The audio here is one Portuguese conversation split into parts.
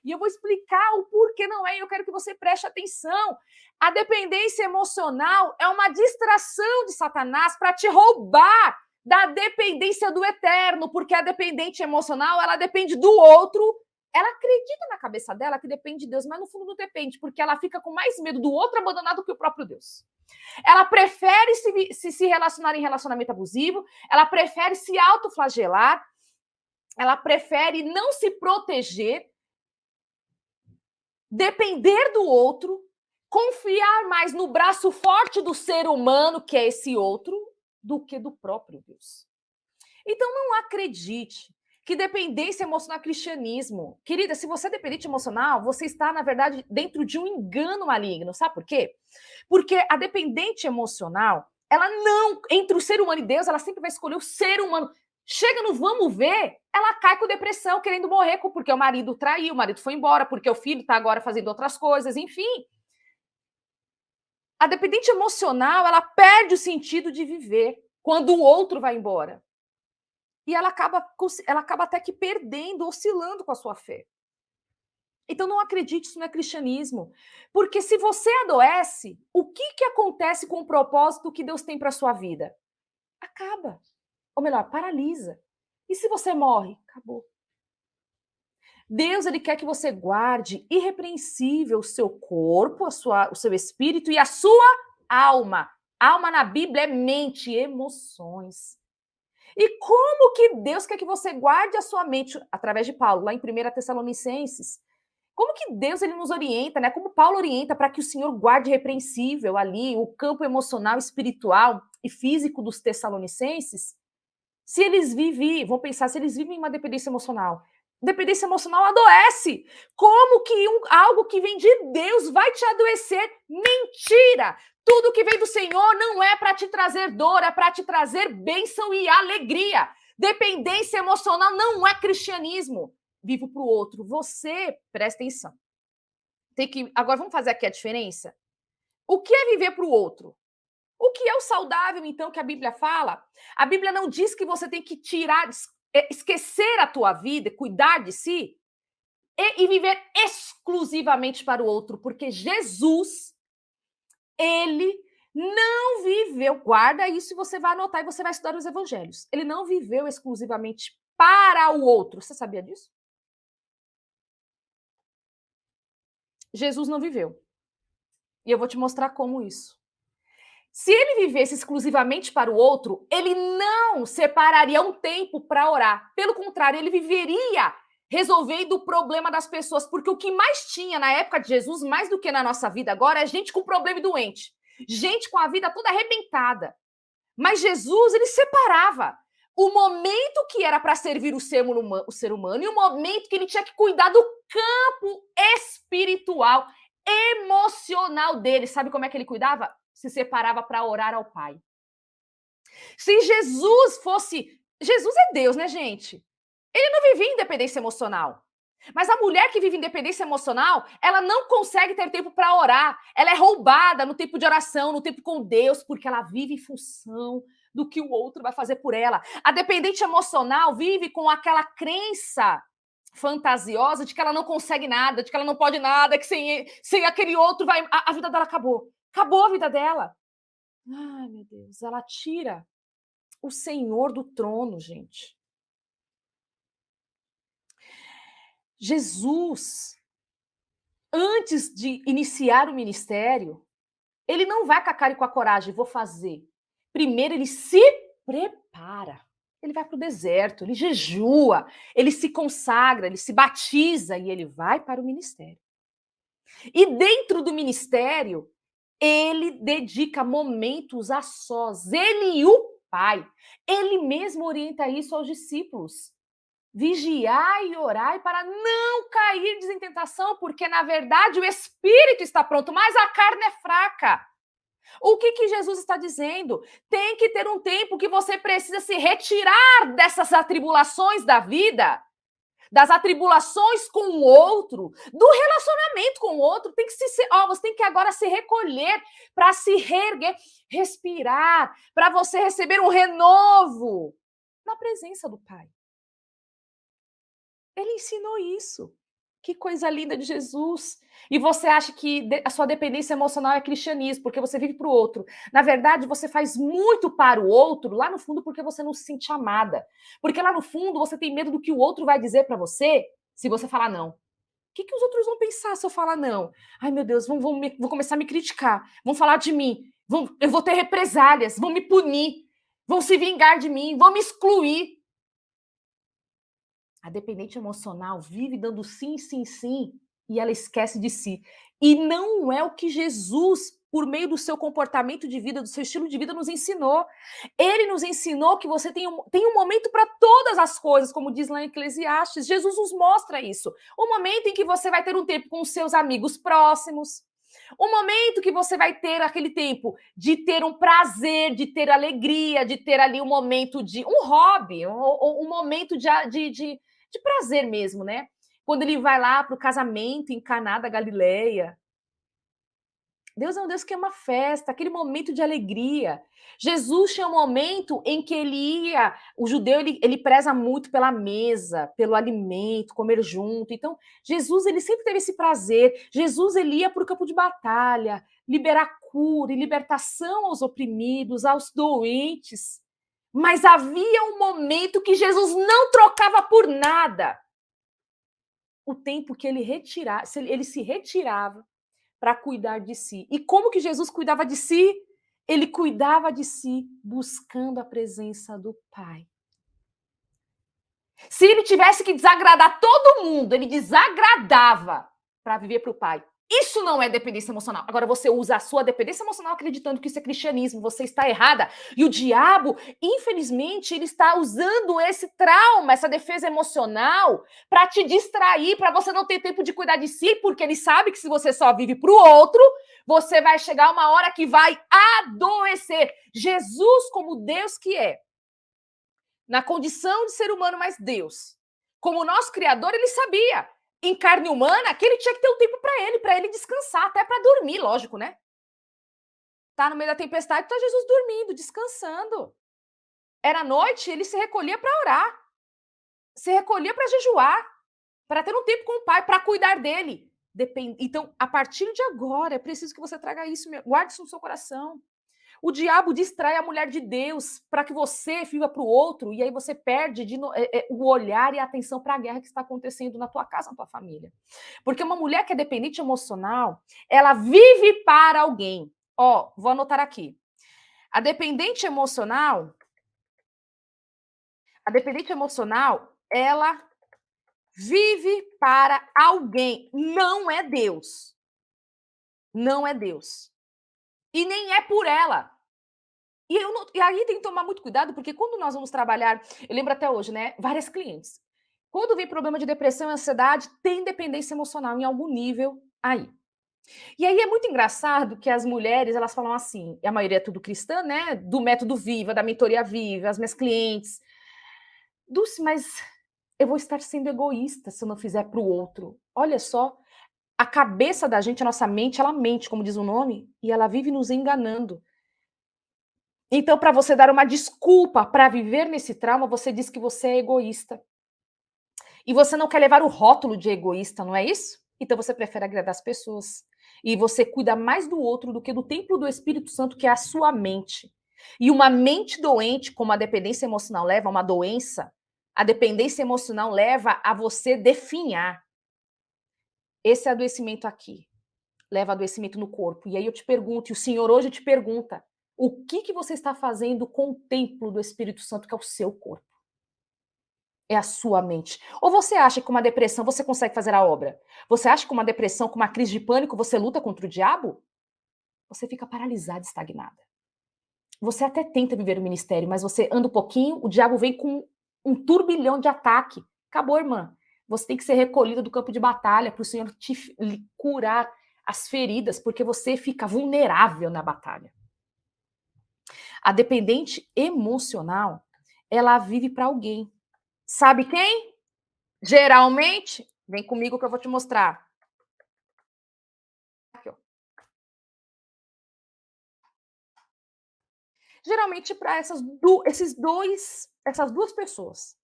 E eu vou explicar o porquê não é, e eu quero que você preste atenção. A dependência emocional é uma distração de Satanás para te roubar da dependência do eterno, porque a dependente emocional, ela depende do outro, ela acredita na cabeça dela que depende de Deus, mas no fundo não depende, porque ela fica com mais medo do outro abandonado do que o próprio Deus. Ela prefere se relacionar em relacionamento abusivo, ela prefere se autoflagelar, ela prefere não se proteger, depender do outro, confiar mais no braço forte do ser humano, que é esse outro, do que do próprio Deus. Então não acredite que dependência emocional é cristianismo. Querida, se você é dependente emocional, você está, na verdade, dentro de um engano maligno. Sabe por quê? Porque a dependente emocional, ela não, entre o ser humano e Deus, ela sempre vai escolher o ser humano. Chega no vamos ver, ela cai com depressão, querendo morrer, porque o marido traiu, o marido foi embora, porque o filho está agora fazendo outras coisas, enfim. A dependente emocional, ela perde o sentido de viver quando o outro vai embora. E ela acaba até que perdendo, oscilando com a sua fé. Então não acredite, isso não é cristianismo. Porque se você adoece, o que acontece com o propósito que Deus tem para a sua vida? Acaba. Ou melhor, paralisa. E se você morre? Acabou. Deus, ele quer que você guarde irrepreensível o seu corpo, o seu espírito e a sua alma. Alma na Bíblia é mente, emoções. E como que Deus quer que você guarde a sua mente, através de Paulo, lá em 1 Tessalonicenses? Como que Deus ele nos orienta, né? Como Paulo orienta para que o Senhor guarde irrepreensível ali o campo emocional, espiritual e físico dos tessalonicenses? Se eles vivem, vão pensar, se eles vivem uma dependência emocional. Dependência emocional adoece. Como que algo que vem de Deus vai te adoecer? Mentira! Tudo que vem do Senhor não é para te trazer dor, é para te trazer bênção e alegria. Dependência emocional não é cristianismo. Vivo para o outro. Você, presta atenção. Agora vamos fazer aqui a diferença? O que é viver para o outro? O que é o saudável, então, que a Bíblia fala? A Bíblia não diz que você tem que esquecer a tua vida, cuidar de si e viver exclusivamente para o outro, porque Jesus, ele não viveu, guarda isso e você vai anotar e você vai estudar os evangelhos. Ele não viveu exclusivamente para o outro. Você sabia disso? Jesus não viveu. E eu vou te mostrar como isso. Se ele vivesse exclusivamente para o outro, ele não separaria um tempo para orar. Pelo contrário, ele viveria resolvendo o problema das pessoas, porque o que mais tinha na época de Jesus, mais do que na nossa vida agora, é gente com problema e doente. Gente com a vida toda arrebentada. Mas Jesus, ele separava o momento que era para servir o ser humano e o momento que ele tinha que cuidar do campo espiritual, emocional dele. Sabe como é que ele cuidava? Se separava para orar ao Pai. Se Jesus fosse... Jesus é Deus, né, gente? Ele não vivia em independência emocional. Mas a mulher que vive em independência emocional, ela não consegue ter tempo para orar. Ela é roubada no tempo de oração, no tempo com Deus, porque ela vive em função do que o outro vai fazer por ela. A dependente emocional vive com aquela crença fantasiosa de que ela não consegue nada, de que ela não pode nada, que sem aquele outro a vida dela acabou. Acabou a vida dela. Ai, meu Deus, ela tira o Senhor do trono, gente. Jesus, antes de iniciar o ministério, ele não vai com a cara e com a coragem, vou fazer. Primeiro ele se prepara. Ele vai para o deserto, ele jejua, ele se consagra, ele se batiza e ele vai para o ministério. E dentro do ministério, ele dedica momentos a sós, ele e o Pai. Ele mesmo orienta isso aos discípulos. Vigiai e orai para não cair em tentação, porque na verdade o espírito está pronto, mas a carne é fraca. O que Jesus está dizendo? Tem que ter um tempo que você precisa se retirar dessas atribulações da vida, das atribulações com o outro, do relacionamento com o outro. Tem que você tem que agora se recolher para se reerguer, respirar, para você receber um renovo na presença do Pai. Ele ensinou isso. Que coisa linda de Jesus. E você acha que a sua dependência emocional é cristianismo, porque você vive para o outro. Na verdade, você faz muito para o outro, lá no fundo, porque você não se sente amada. Porque lá no fundo, você tem medo do que o outro vai dizer para você se você falar não. O que os outros vão pensar se eu falar não? Ai, meu Deus, vão começar a me criticar, vão falar de mim, eu vou ter represálias, vão me punir, vão se vingar de mim, vão me excluir. A dependente emocional vive dando sim, sim, sim, e ela esquece de si. E não é o que Jesus, por meio do seu comportamento de vida, do seu estilo de vida, nos ensinou. Ele nos ensinou que você tem um momento para todas as coisas, como diz lá em Eclesiastes. Jesus nos mostra isso. O momento em que você vai ter um tempo com os seus amigos próximos, o momento que você vai ter aquele tempo de ter um prazer, de ter alegria, de ter ali um momento de um hobby, um momento de prazer mesmo, né? Quando ele vai lá para o casamento em Caná da Galileia. Deus é um Deus que é uma festa, aquele momento de alegria. Jesus tinha um momento em que ele ia, o judeu ele preza muito pela mesa, pelo alimento, comer junto. Então, Jesus ele sempre teve esse prazer. Jesus ele ia para o campo de batalha, liberar cura e libertação aos oprimidos, aos doentes. Mas havia um momento que Jesus não trocava por nada. O tempo que ele se retirava para cuidar de si. E como que Jesus cuidava de si? Ele cuidava de si buscando a presença do Pai. Se ele tivesse que desagradar todo mundo, ele desagradava para viver para o Pai. Isso não é dependência emocional. Agora você usa a sua dependência emocional acreditando que isso é cristianismo, você está errada. E o diabo, infelizmente, ele está usando esse trauma, essa defesa emocional, para te distrair, para você não ter tempo de cuidar de si, porque ele sabe que se você só vive para o outro, você vai chegar uma hora que vai adoecer. Jesus, como Deus que é, na condição de ser humano, mas Deus, como nosso Criador, ele sabia, em carne humana, que ele tinha que ter um tempo para ele descansar, até para dormir, lógico, né? Tá no meio da tempestade, tá Jesus dormindo, descansando. Era noite, ele se recolhia para orar, se recolhia para jejuar, para ter um tempo com o Pai, para cuidar dele. Então, a partir de agora, é preciso que você traga isso, guarde isso no seu coração. O diabo distrai a mulher de Deus para que você viva para o outro e aí você perde o olhar e a atenção para a guerra que está acontecendo na tua casa, na tua família. Porque uma mulher que é dependente emocional, ela vive para alguém. Ó, vou anotar aqui. A dependente emocional, ela vive para alguém. Não é Deus. Não é Deus. E nem é por ela. E aí tem que tomar muito cuidado, porque quando nós vamos trabalhar, eu lembro até hoje, né? Várias clientes. Quando vem problema de depressão e ansiedade, tem dependência emocional em algum nível aí. E aí é muito engraçado que as mulheres, elas falam assim, e a maioria é tudo cristã, né? Do método Viva, da mentoria Viva, as minhas clientes. Dulce, mas eu vou estar sendo egoísta se eu não fizer para o outro. Olha só, a cabeça da gente, a nossa mente, ela mente, como diz o nome, e ela vive nos enganando. Então, para você dar uma desculpa para viver nesse trauma, você diz que você é egoísta. E você não quer levar o rótulo de egoísta, não é isso? Então você prefere agradar as pessoas. E você cuida mais do outro do que do templo do Espírito Santo, que é a sua mente. E uma mente doente, como a dependência emocional leva a uma doença, a dependência emocional leva a você definhar. Esse adoecimento aqui leva a adoecimento no corpo. E aí eu te pergunto, e o Senhor hoje te pergunta, o que você está fazendo com o templo do Espírito Santo, que é o seu corpo? É a sua mente. Ou você acha que com uma depressão você consegue fazer a obra? Você acha que com uma depressão, com uma crise de pânico, você luta contra o diabo? Você fica paralisada, estagnada. Você até tenta viver o ministério, mas você anda um pouquinho, o diabo vem com um turbilhão de ataque. Acabou, irmã. Você tem que ser recolhida do campo de batalha para o Senhor te curar as feridas, porque você fica vulnerável na batalha. A dependente emocional, ela vive para alguém. Sabe quem? Geralmente, vem comigo que eu vou te mostrar. Aqui, ó. Geralmente para essas duas pessoas.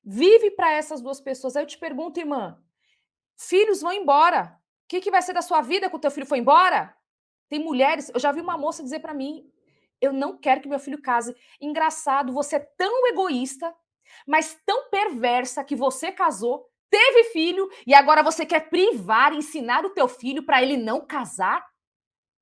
Vive para essas duas pessoas. Aí eu te pergunto, irmã, Filhos vão embora. O que vai ser da sua vida quando o teu filho for embora? Tem mulheres, eu já vi uma moça dizer para mim, eu não quero que meu filho case. Engraçado, você é tão egoísta, mas tão perversa que você casou, teve filho e agora você quer privar, ensinar o teu filho para ele não casar?